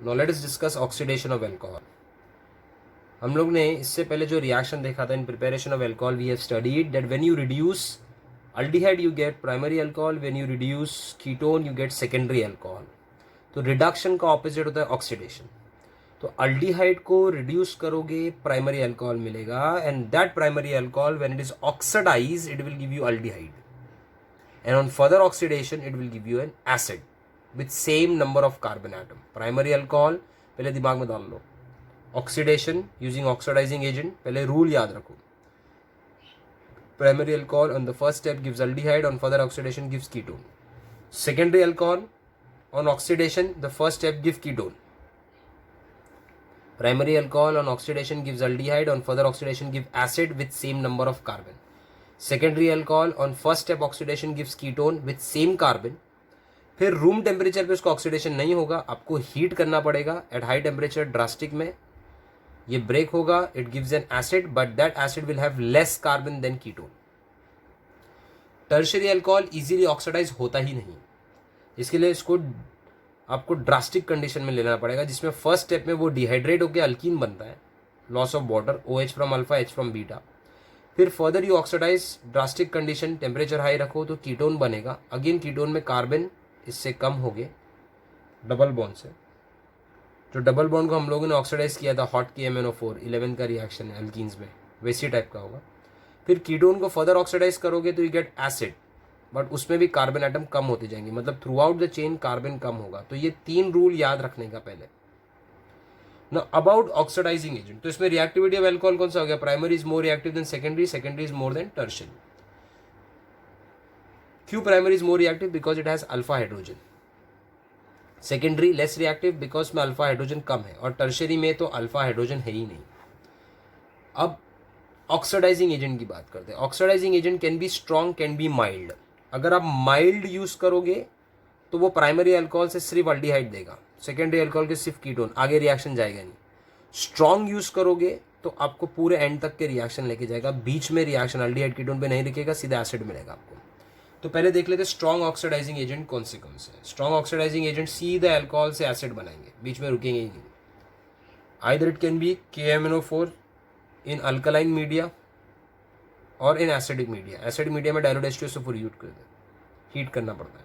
Now let us discuss oxidation of alcohol. हम लोग ने इससे पहले जो रिएक्शन देखा था in preparation of alcohol, we have studied that when you reduce aldehyde you get primary alcohol, when you reduce ketone you get secondary alcohol. तो reduction का ऑपोजिट होता है ऑक्सीडेशन। तो अल्डिहाइड को रिड्यूस करोगे प्राइमरी अल्कोहल मिलेगा, and that primary alcohol when it is oxidise it will give you aldehyde, and on further oxidation it will give you an acid with same number of carbon atom. Primary alcohol पहले दिमाग में डाल लो, oxidation using oxidizing agent, पहले rule याद रखो। Primary alcohol on the first step gives aldehyde, on further oxidation gives ketone. Secondary alcohol on oxidation the first step gives ketone. Primary alcohol on oxidation gives aldehyde, on further oxidation gives acid with same number of carbon. Secondary alcohol on first step oxidation gives ketone with same carbon. फिर room temperature पे उसका oxidation नहीं होगा, आपको heat करना पड़ेगा eight high temperature drastic में, ये ब्रेक होगा, it gives an acid, but that acid will have less carbon than ketone. Tertiary alcohol easily oxidise होता ही नहीं, इसके लिए इसको आपको ड्रास्टिक कंडीशन में लेना पड़ेगा, जिसमें फर्स्ट स्टेप में वो डिहाइड्रेट होकर अल्कीन बनता है, loss of water, OH from alpha, H from beta. फिर further you oxidise, drastic condition, temperature high रखो तो कीटोन बनेगा। अगेन कीटोन में कार्बन इससे कम हो गए डबल बॉन्ड से, जो डबल बॉन्ड को हम लोगों ने ऑक्सीडाइज किया था हॉट KMnO4 11 का रिएक्शन है अल्कीन्स में, वैसी टाइप का होगा। फिर कीटोन को फर्दर ऑक्सीडाइज करोगे तो यू गेट एसिड, बट उसमें भी कार्बन एटम कम होते जाएंगे, मतलब throughout the chain carbon कम होगा। तो ये 3 रूल याद रखने का पहले। Now about oxidizing agent, तो इसमें रिएक्टिविटी ऑफ अल्कोहल कौन सा हो गया? Primary is more reactive than secondary, secondary is more than tertiary. क्यों primary is more reactive? Because it has alpha hydrogen. Secondary less reactive because में alpha hydrogen कम है, और टर्शियरी में तो अल्फा हाइड्रोजन है ही नहीं। अब ऑक्सीडाइजिंग एजेंट की बात करते हैं। Oxidising agent can be strong, can be mild. अगर आप माइल्ड यूज करोगे तो वो प्राइमरी अल्कोहल से सिर्फ अल्डिहाइड देगा, सेकेंडरी अल्कोहल के सिर्फ कीटोन, आगे रिएक्शन जाएगा नहीं। स्ट्रॉन्ग यूज करोगे तो आपको पूरे एंड तक के रिएक्शन लेके जाएगा, बीच में रिएक्शन अल्डिहाइड कीटोन पे नहीं रुकेगा, सीधा एसिड मिलेगा आपको। तो पहले देख लेते स्ट्रॉन्ग ऑक्सीडाइजिंग एजेंट कौन से स्ट्रॉन्ग ऑक्सीडाइजिंग एजेंट सीधा अल्कोहल से एसिड बनाएंगे, बीच में रुकेंगे ही नहीं। Either it can be KMnO4 in alkaline media और in acidic media. Acidic media में डाइल्यूट H2SO4 हीट करना पड़ता है।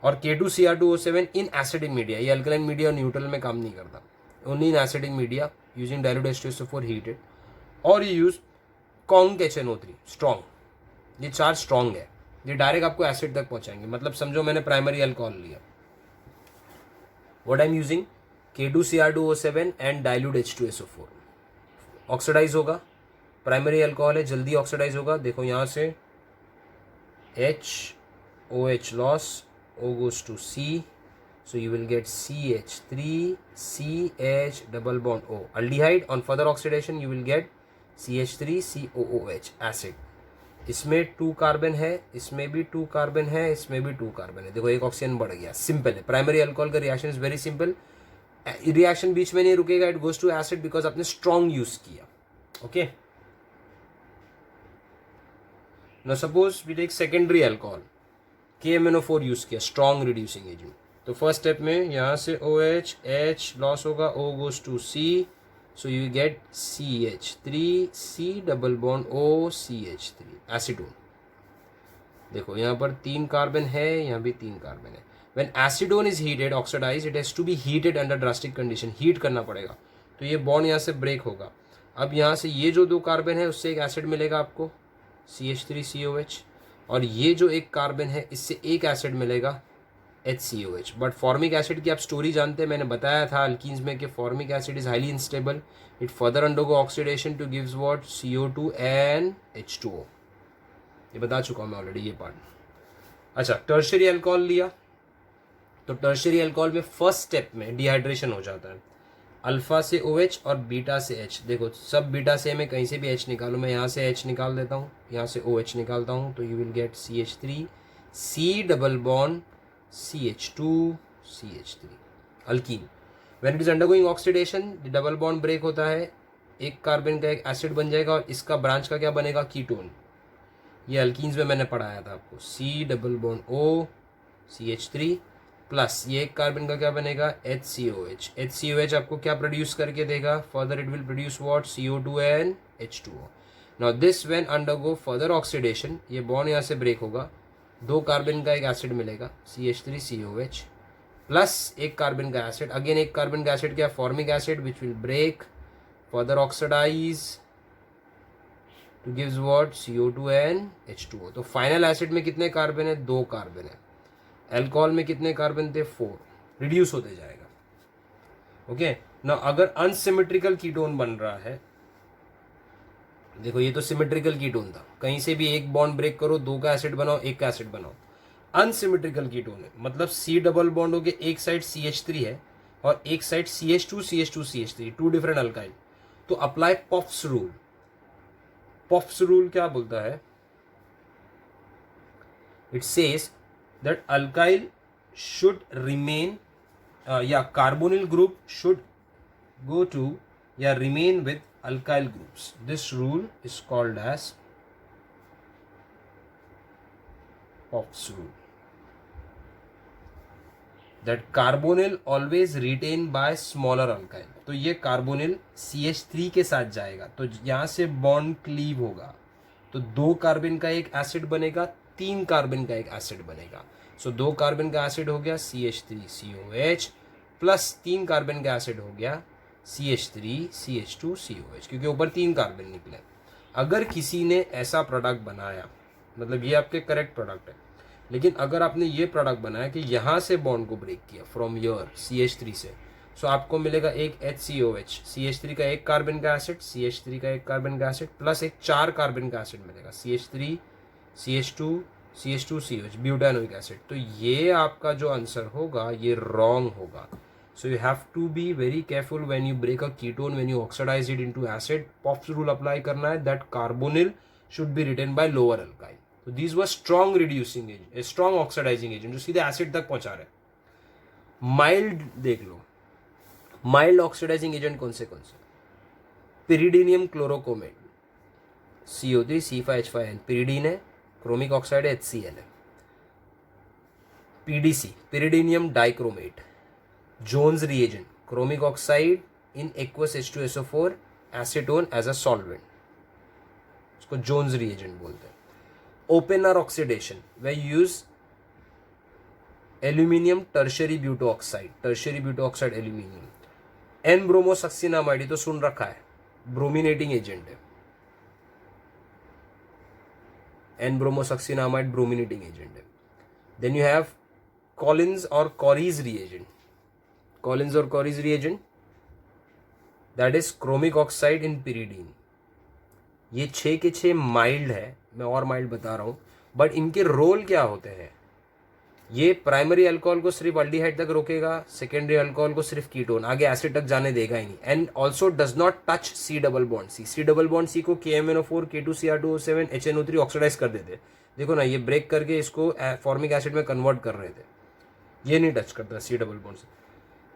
और K2Cr2O7 इन एसिडिक मीडिया, ये अल्कलाइन मीडिया और न्यूट्रल में काम नहीं करता, only in acidic media using dilute H2SO4 heated. और ये यूज कॉन्क HNO3 स्ट्रॉन्ग, ये चार स्ट्रॉन्ग है, ये डायरेक्ट आपको एसिड तक पहुंचाएंगे। मतलब समझो मैंने प्राइमरी अल्कोहल लिया, what I am using K2Cr2O7 and dilute H2SO4, oxidise होगा, प्राइमरी अल्कोहल है, जल्दी ऑक्सीडाइज होगा। देखो यहाँ से OH loss, O goes to C, so you will get CH3, CH double bond O, aldehyde. On further oxidation you will get CH3, COOH, acid। इसमें 2 carbon है, इसमें भी 2 कार्बन है, इसमें भी 2 कार्बन है। देखो एक ऑक्सीजन बढ़ गया, सिंपल है। प्राइमरी अल्कोहल का reaction is very simple, reaction बीच में नहीं रुकेगा, it goes to acid because आपने स्ट्रॉन्ग यूज किया। Okay, now suppose we take secondary alcohol, KMnO4 use किया, स्ट्रॉन्ग रिड्यूसिंग एजेंट। तो फर्स्ट स्टेप में यहाँ से OH, H लॉस होगा, O goes to C, so you get CH3, C double bond O, CH3, acetone. देखो यहाँ पर 3 carbon है, यहाँ भी 3 कार्बन है। When acetone is heated oxidise, it has to be heated under drastic condition, heat करना पड़ेगा, तो ये बॉन्ड यहाँ से ब्रेक होगा। अब यहाँ से ये जो 2 कार्बन है उससे एक एसिड मिलेगा आपको, CH3COH, और ये जो एक कार्बन है इससे एक एसिड मिलेगा, HCOH। बट फॉर्मिक एसिड की आप स्टोरी जानते हैं, मैंने बताया था अल्कीन्स में कि formic acid is highly unstable, it further undergo oxidation to gives what, CO2 and H2O। ये बता चुका हूँ मैं ऑलरेडी ये पार्ट। अच्छा, टर्शियरी अल्कोहल लिया, तो टर्शियरी अल्कोहल में फर्स्ट स्टेप में डिहाइड्रेशन हो जाता है, अल्फा से OH और बीटा से H। देखो सब बीटा से मैं कहीं से भी H निकालूँ, मैं यहाँ से H निकाल देता हूँ, यहाँ से OH निकालता हूँ, तो you will get CH3, C double bond CH2, CH3, alkene. When it is undergoing oxidation double bond break होता है, एक कार्बन का एक एसिड बन जाएगा, और इसका ब्रांच का क्या बनेगा, कीटोन। ये अल्कीन्स में मैंने पढ़ाया था आपको, C double bond O, CH3, plus ये एक कार्बन का क्या बनेगा, HCOH. HCOH आपको क्या प्रोड्यूस करके देगा, further it will produce what, CO2 and H2O. Now this when undergo further oxidation, ये बॉन्ड यहाँ से ब्रेक होगा, 2 कार्बन का एक एसिड मिलेगा CH3COH प्लस एक कार्बन का एसिड, अगेन एक कार्बन का एसिड क्या, formic acid, which will break further oxidise to gives what, CO2 and H2O. तो फाइनल एसिड में कितने कार्बन है, 2 कार्बन है. अल्कोहल में कितने कार्बन थे, 4. रिड्यूस होते जाएगा. ओके ना. अगर अनसिमेट्रिकल कीटोन बन रहा है, देखो ये तो सिमेट्रिकल कीटोन था, कहीं से भी एक बॉन्ड ब्रेक करो, 2 का एसिड बनाओ, एक का एसिड बनाओ. अनसिमेट्रिकल कीटोन है, मतलब C डबल बॉन्ड हो गया, एक साइड CH3 है और एक साइड CH2 2 डिफरेंट अल्काइल. तो apply Poff's rule. Poff's rule क्या बोलता है, it says that alkyl should remain या carbonyl group should go to या remain with alkyl groups. This rule is called as Pop's rule. That carbonyl always retain by smaller alkyl. तो ये carbonyl CH3 के साथ जाएगा, तो यहाँ से बॉन्ड क्लीव होगा, तो 2 कार्बन का एक एसिड बनेगा, 3 कार्बन का एक एसिड बनेगा. सो 2 कार्बन का एसिड हो गया CH3COH प्लस 3 कार्बन का एसिड हो गया CH3CH2COH, क्योंकि ऊपर 3 कार्बन निकले. अगर किसी ने ऐसा प्रोडक्ट बनाया, मतलब ये आपके करेक्ट प्रोडक्ट है, लेकिन अगर आपने ये प्रोडक्ट बनाया कि यहाँ से बॉन्ड को ब्रेक किया फ्रॉम योर CH3 से, सो आपको मिलेगा एक HCOH, CH3 का एक कार्बन का एसिड, CH3 का एक कार्बन का एसिड प्लस एक 4 कार्बन का एसिड मिलेगा, CH3 CH2 CH2COH, butanoic acid. तो ये आपका जो आंसर होगा ये रॉन्ग होगा. So you have to be very careful when you break a ketone, when you oxidize it into acid. Pop's rule apply करना है that carbonyl should be retained by lower alkyl. So these were strong reducing agent, a strong oxidizing agent जो सीधे acid तक पहुंचा रहे. Mild देख लो, mild oxidizing agent कौन से, pyridinium chlorochromate, CO3 C5H5N, pyridine है, chromic oxide है, HCl है. PDC, pyridinium dichromate, Jones reagent, chromic oxide in aqueous H2SO4, acetone as a solvent, इसको Jones reagent बोलते हैं. Opener oxidation, where you use aluminium tertiary butoxide aluminium. N-bromosuccinamide तो सुन रखा है, brominating agent है. N-bromosuccinamide brominating agent है. Then you have Collins or Corey's reagent. Collins और Corey's reagent, that is chromic oxide in pyridine. ये 6 के 6 mild है, मैं और माइल्ड बता रहा हूँ, बट इनके रोल क्या होते हैं. ये प्राइमरी अल्कोहल को सिर्फ अल्डिहाइड तक रोकेगा, सेकेंडरी अल्कोहल को सिर्फ कीटोन, आगे एसिड तक जाने देगा ही नहीं. And also does not touch C double bond C. C double bond C को KMNO4 K2Cr2O7 HNO3 ऑक्सीडाइज कर देते. देखो ना, ये ब्रेक करके इसको फॉर्मिक एसिड में कन्वर्ट कर रहे थे, ये नहीं टच करता C डबल बॉन्ड से.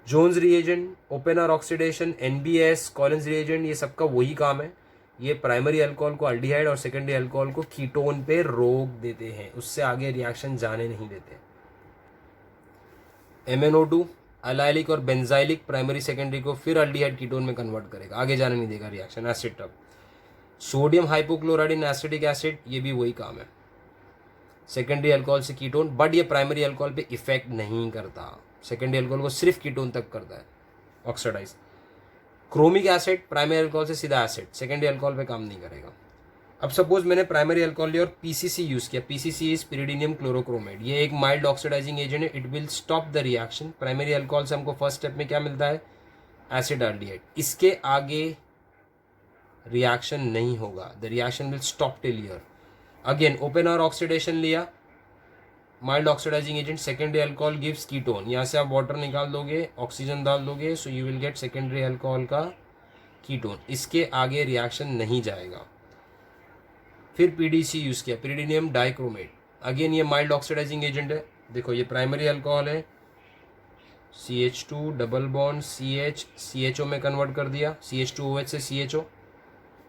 Jones reagent, Oppenauer oxidation, NBS, Collins reagent, ये सबका वही काम है. ये प्राइमरी अल्कोहल को अल्डिहाइड और सेकेंडरी अल्कोहल को कीटोन पे रोक देते हैं, उससे आगे रिएक्शन जाने नहीं देते. MnO2 अलाइलिक और बेंजाइलिक प्राइमरी सेकेंडरी को फिर अल्डिहाइड कीटोन में कन्वर्ट करेगा, आगे जाने नहीं देगा रिएक्शन, एसिड तक. सोडियम हाइपोक्लोराइड इन एसिटिक एसिड, ये भी वही काम है, सेकेंडरी अल्कोहल से कीटोन, बट ये प्राइमरी अल्कोहल पे इफेक्ट नहीं करता, सेकेंडरी अल्कोहल को सिर्फ कीटोन तक करता है oxidise. Chromic acid primary alcohol से सीधा एसिड, सेकेंडरी अल्कोहल पे काम नहीं करेगा. अब सपोज मैंने प्राइमरी अल्कोहल लिया और PCC यूज किया, PCC इज pyridinium chlorochromate, ये एक माइल्ड ऑक्सीडाइजिंग एजेंट है, it will stop the reaction. Primary alcohol से हमको फर्स्ट स्टेप में क्या मिलता है, एसिड एल्डिहाइड. इसके आगे रिएक्शन नहीं होगा, the reaction will stop till here. Again Oppenauer oxidation लिया, mild oxidising agent, secondary alcohol gives ketone, यहाँ से आप वाटर निकाल दोगे, ऑक्सीजन डाल दोगे, so you will get secondary alcohol का कीटोन. इसके आगे रिएक्शन नहीं जाएगा. फिर PDC यूज किया, pyridinium डाइक्रोमेट, अगेन ये माइल्ड ऑक्सीडाइजिंग एजेंट है. देखो ये प्राइमरी अल्कोहल है, CH2 double bond CH CHO में कन्वर्ट कर दिया, CH2OH से CHO,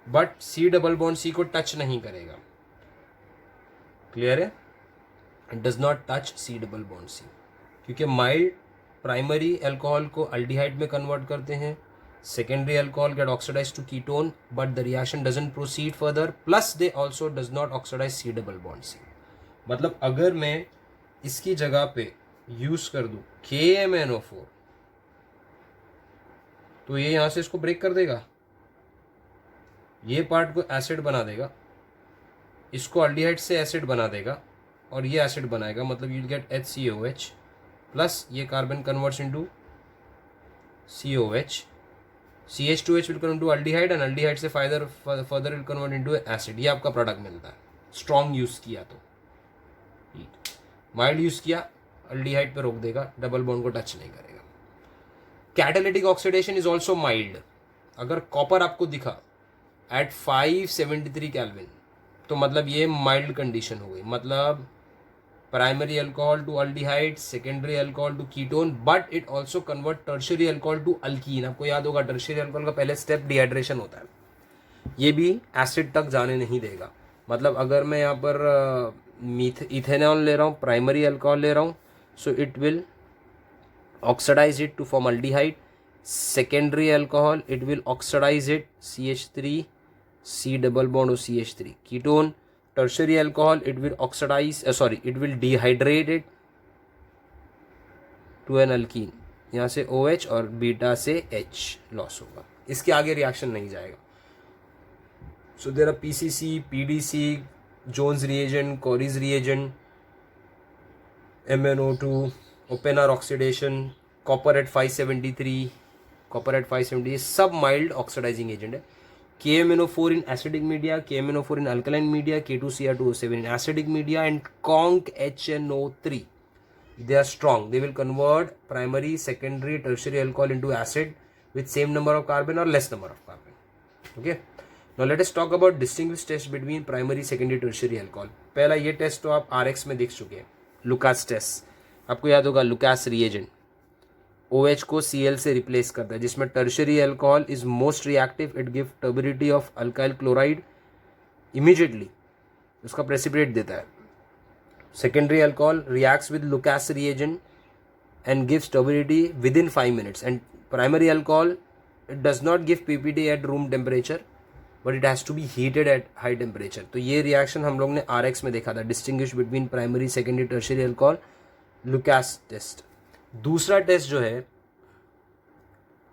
but C double bond C को टच नहीं करेगा. क्लियर है, it does not touch C double bond C. क्योंकि माइल्ड प्राइमरी अल्कोहल को अल्डिहाइड में कन्वर्ट करते हैं, secondary alcohol get oxidise to ketone but the reaction doesn't proceed further, plus they also does not oxidise C double bond C. मतलब अगर मैं इसकी जगह पे यूज कर दूं KMnO4 तो ये यहां से इसको ब्रेक कर देगा, ये पार्ट को एसिड बना देगा, इसको अल्डिहाइड से एसिड बना देगा और ये एसिड बनाएगा, मतलब you will get HCOH plus ये carbon converts into COH, CH2H will convert to aldehyde and aldehyde से further will convert into acid. ये आपका प्रोडक्ट मिलता है स्ट्रॉन्ग यूज किया तो। माइल्ड यूज किया अल्डिहाइड पे रोक देगा, डबल बॉन्ड को टच नहीं करेगा। Catalytic oxidation is also mild. अगर कॉपर आपको दिखा एट 573 केल्विन तो मतलब ये माइल्ड कंडीशन हो गई, मतलब primary alcohol to aldehyde, secondary alcohol to ketone, but it also convert tertiary alcohol to alkene. आपको याद होगा टर्शियरी अल्कोहल का पहले स्टेप डिहाइड्रेशन होता है, ये भी एसिड तक जाने नहीं देगा। मतलब अगर मैं यहाँ पर इथेनॉल ले रहा हूँ, प्राइमरी अल्कोहल ले रहा हूँ, so it will oxidize it to form aldehyde. Secondary alcohol, it will oxidize it, CH3 C double bond or CH3 ketone. Tertiary alcohol, it will oxidize, it will dehydrate it to an alkene. यहाँ से OH और beta से H loss होगा, इसके आगे reaction नहीं जाएगा। So there are PCC, PDC, Jones reagent, Corey's reagent, MnO2, Oppenauer oxidation, copper at 573, copper at 570, सब माइल्ड ऑक्सीडाइजिंग एजेंट है। KMnO4 in acidic media, KMnO4 in alkaline media, K2Cr2O7 in acidic media and conc HNO3 they are strong, they will convert primary, secondary, tertiary alcohol into acid with same number of carbon or less number of carbon. Okay, now let us talk about distinguish test between primary, secondary, tertiary alcohol. पहला ये test तो आप RX में देख चुके हैं, Lucas test. आपको याद होगा लुकास रिएजेंट OH को Cl से रिप्लेस करता है, जिसमें tertiary alcohol is most reactive, it give turbidity of alkyl chloride immediately, उसका प्रेसिपिटेट देता है। Secondary alcohol reacts with Lucas reagent and gives turbidity within 5 minutes, and primary alcohol it does not give PPT at room temperature but it has to be heated at high temperature. तो ये reaction हम लोग ने RX में देखा था, distinguish between primary, secondary, tertiary alcohol, Lucas test. दूसरा test जो है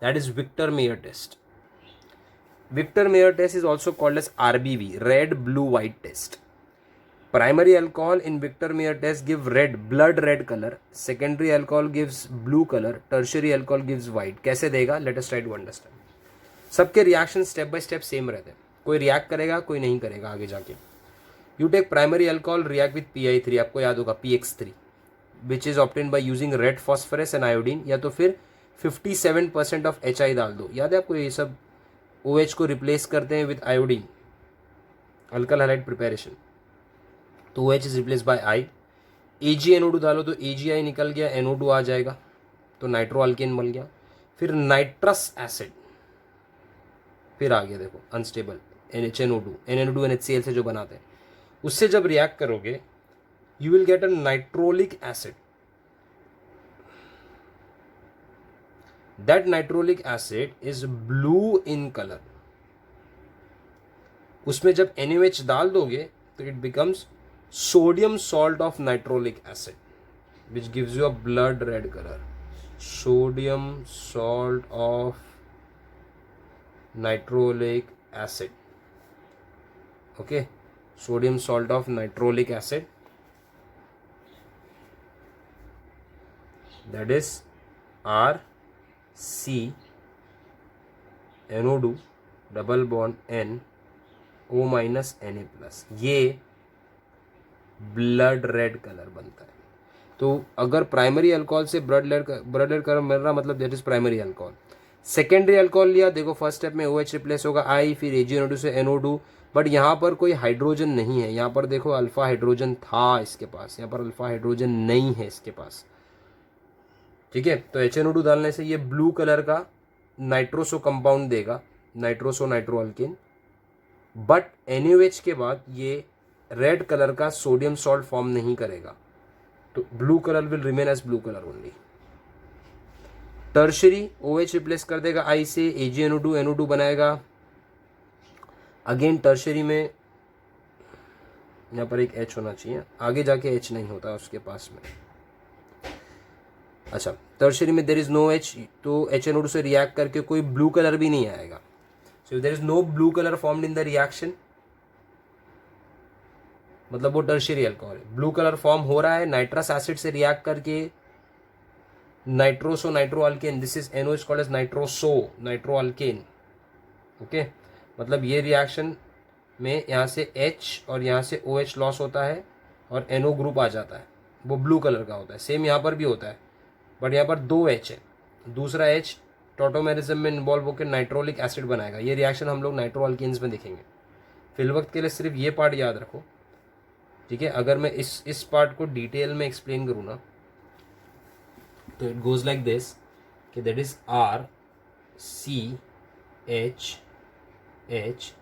that is Victor Meyer test. Victor Meyer test is also called as RBV, red blue white test. Primary alcohol in Victor Meyer test give red, blood red colour, secondary alcohol gives blue colour, tertiary alcohol gives white. कैसे देगा, let us try to understand. सबके reaction step by step same रहते हैं, कोई react करेगा कोई नहीं करेगा आगे जाके। You take primary alcohol react with PI3, आपको याद होगा PX3 which is obtained by using red phosphorus and iodine, या तो फिर 57% ऑफ HI डाल दो। याद है आपको, ये सब OH को रिप्लेस करते हैं with iodine, alkali halide preparation, तो OH is replace by I। AgNO2 डालो तो AgI निकल गया, NO2 आ जाएगा, तो नाइट्रो अल्केन बन गया। फिर नाइट्रस एसिड फिर आ गया, देखो अनस्टेबल NHNO2, NN2 NHCl से जो बनाते हैं, उससे जब रिएक्ट करोगे you will get a nitrolic acid. That nitrolic acid is blue in color. उसमें जब NaOH डाल दोगे तो it becomes sodium salt of nitrolic acid, which gives you a blood red color. Sodium salt of nitrolic acid. Okay, sodium salt of nitrolic acid, that is RCNO2 double bond N O minus Na+, ये blood red colour बनता है। तो अगर primary alcohol से blood red colour मिल रहा, मतलब that is primary alcohol. Secondary alcohol लिया, देखो फर्स्ट स्टेप में OH रिप्लेस होगा I, फिर AgNO2 से NO2, बट यहाँ पर कोई हाइड्रोजन नहीं है। यहाँ पर देखो अल्फा हाइड्रोजन था इसके पास, यहाँ पर अल्फा हाइड्रोजन नहीं है इसके पास, ठीक है। तो HNO2 डालने से ये ब्लू कलर का नाइट्रोसो कंपाउंड देगा, nitroso nitro alkane, but NaOH के बाद ये रेड कलर का सोडियम सॉल्ट फॉर्म नहीं करेगा। तो blue colour will remain as blue colour only. Tertiary OH replace कर देगा I से, AgNO2 NO2 बनाएगा। अगेन टर्शरी में यहाँ पर एक H होना चाहिए, आगे जाके H नहीं होता उसके पास में। अच्छा, टर्शरी में देयर इज नो H, तो HNO2 से रिएक्ट करके कोई ब्लू कलर भी नहीं आएगा। So there is no blue colour formed in the reaction, मतलब वो टर्शरी अल्कोहल है। ब्लू कलर फॉर्म हो रहा है नाइट्रस एसिड से रिएक्ट करके, nitroso nitro alkane, this is NO called as nitroso nitro alkane. Okay, मतलब ये रिएक्शन में यहाँ से H और यहाँ से OH लॉस होता है और NO ग्रुप आ जाता है, वो ब्लू कलर का होता है। सेम यहाँ पर भी होता है, बट यहाँ पर 2 H है, दूसरा H टॉटोमेरिज्म में इन्वॉल्व होकर नाइट्रोलिक एसिड बनाएगा। ये रिएक्शन हम लोग नाइट्रो अल्केन्स में देखेंगे। फिल वक्त के लिए सिर्फ ये पार्ट याद रखो, ठीक है। अगर मैं इस पार्ट को डिटेल में एक्सप्लेन करूँ ना, तो इट गोज लाइक दिस कि दैट इज RCHH,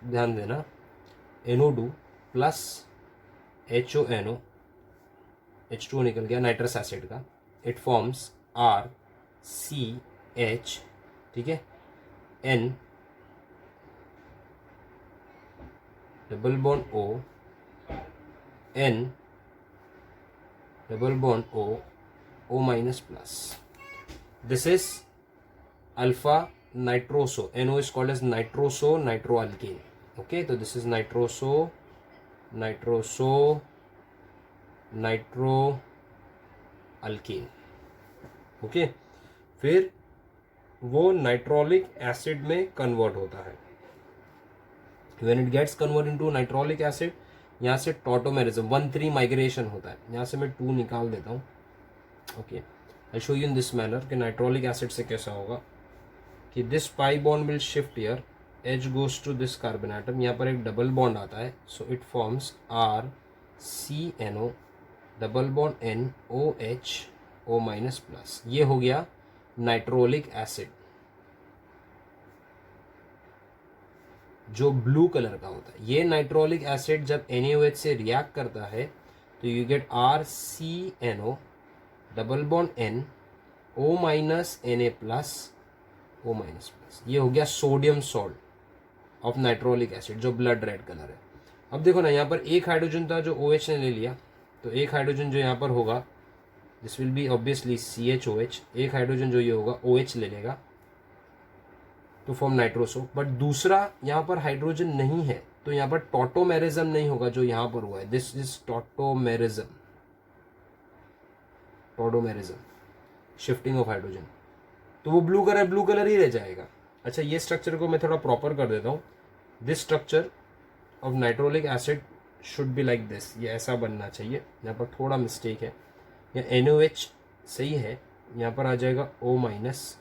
ध्यान देना, NO2 प्लस HONO, H2O निकल गया नाइट्रस एसिड का, इट फॉर्म्स RCH, ठीक है, N double bond O, N double bond O, O minus plus. This is alpha nitroso, NO is called as nitroso nitroalkane. Okay, तो this is nitroso nitro alkane. Okay, फिर वो nitrolic acid में convert होता है। When it gets convert into nitrolic acid, यहाँ से tautomerism 1,3 migration होता है। यहाँ से मैं 2 निकाल देता हूँ। Okay, I show you in this manner कि नाइट्रोलिक एसिड से कैसा होगा कि this pi bond will shift here, H goes to this carbon atom, यहाँ पर एक डबल बॉन्ड आता है, so it forms RCNO double bond N OH O minus plus. ये हो गया नाइट्रोलिक एसिड जो ब्लू कलर का होता है। ये नाइट्रोलिक एसिड जब NaOH से रिएक्ट करता है तो you get RCNO double bond N O minus Na plus O minus plus. ये हो गया sodium salt of nitrolic acid जो ब्लड रेड कलर है। अब देखो ना, यहाँ पर एक हाइड्रोजन था जो OH ने ले लिया, तो एक हाइड्रोजन जो यहाँ पर होगा this will be obviously CHOH, एक हाइड्रोजन जो ये होगा OH ले लेगा टू फॉर्म नाइट्रोसो, बट दूसरा यहाँ पर हाइड्रोजन नहीं है, तो यहाँ पर टॉटोमेरिज्म नहीं होगा जो यहाँ पर हुआ है। This is tautomerism, shifting of hydrogen, तो वो ब्लू कलर ही रह जाएगा। अच्छा, ये स्ट्रक्चर को मैं थोड़ा प्रॉपर कर देता हूँ। This structure of nitrolic acid should be like this, ये ऐसा बनना चाहिए। यहाँ पर थोड़ा मिस्टेक है, या NaOH सही है, यहाँ पर आ जाएगा O माइनस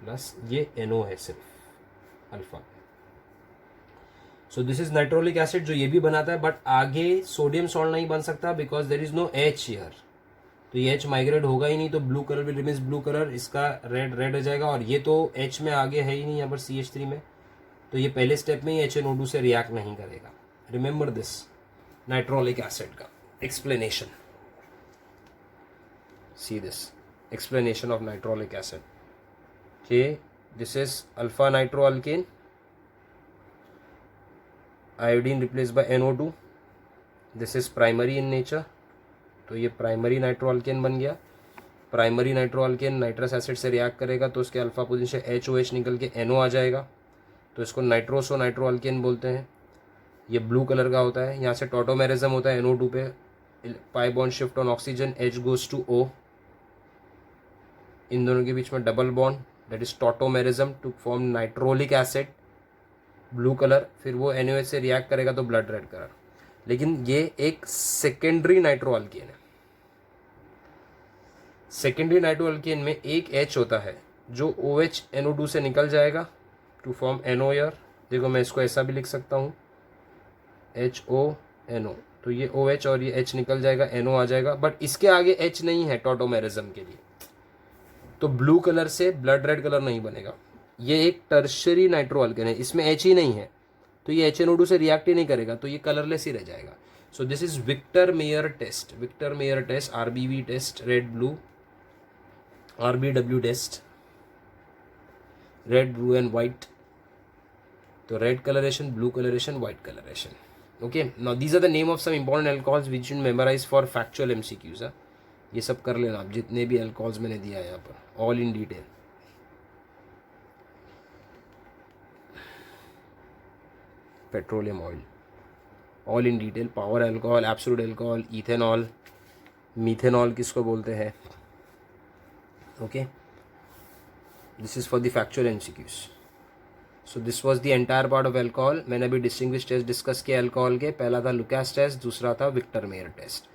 प्लस, ये NO है सिर्फ alpha. So this is nitrolic acid जो ये भी बनाता है, बट आगे सोडियम सॉल्ट नहीं बन सकता because there is no H here, तो ये H माइग्रेट होगा ही नहीं, तो blue colour will remains blue colour, इसका रेड हो जाएगा। और ये तो H में आगे है ही नहीं, यहाँ पर CH3 में, तो ये पहले स्टेप में ही HNO2 से रिएक्ट नहीं करेगा। रिमेंबर दिस नाइट्रोलिक एसिड का explanation, see this explanation of nitrolic acid कि this is alpha nitro alkane, iodine replace by NO2, this is primary in nature, तो ये प्राइमरी नाइट्रो अल्केन बन गया। Primary nitro alkane nitrous acid से react करेगा तो उसके अल्फा पोजीशन से HOH निकल के NO आ जाएगा, तो इसको नाइट्रोसो नाइट्रो अल्केन बोलते हैं। ये ब्लू कलर का होता है। यहाँ से टॉटोमेरिज्म होता है NO2 पे, pi bond shift on oxygen, H goes to O, इन दोनों के बीच में double bond, that is tautomerism to form nitrolic acid, blue colour, फिर वो NaOH से रिएक्ट करेगा तो ब्लड रेड कलर। लेकिन ये एक सेकेंडरी नाइट्रो अल्केन है। सेकेंडरी नाइट्रो अल्केन में एक H होता है जो OH NO2 से निकल जाएगा टू फॉर्म NO यार। देखो मैं इसको ऐसा भी लिख सकता हूँ HONO, तो ये OH और ये H निकल जाएगा, NO आ जाएगा, बट इसके आगे H नहीं है टॉटोमेरिज्म के लिए, तो ब्लू कलर से ब्लड रेड कलर नहीं बनेगा। ये एक टर्शरी नाइट्रो अल्केन है, इसमें H ही नहीं है, तो ये HNO2 से रिएक्ट ही नहीं करेगा, तो ये कलरलेस ही रह जाएगा। So this is Victor Mayer test. Victor Mayer test, RBV test, red blue, RBW test, red, blue and white. So red coloration, blue coloration, white coloration. Okay, now these are the name of some important alcohols which you memorize for factual MCQs. ये सब कर लेना आप, जितने भी alcohols मैंने दिया है यहाँ पर, all in detail. Petroleum oil, all in detail. Power alcohol, absolute alcohol, ethanol, methanol किसको बोलते हैं. Okay, this is for the factual MCQs. So this was the entire part of alcohol. मैंने अभी डिस्टिंग्विश टेस्ट डिस्कस किया alcohol के. पहला था Lucas test, दूसरा था विक्टर मेयर टेस्ट.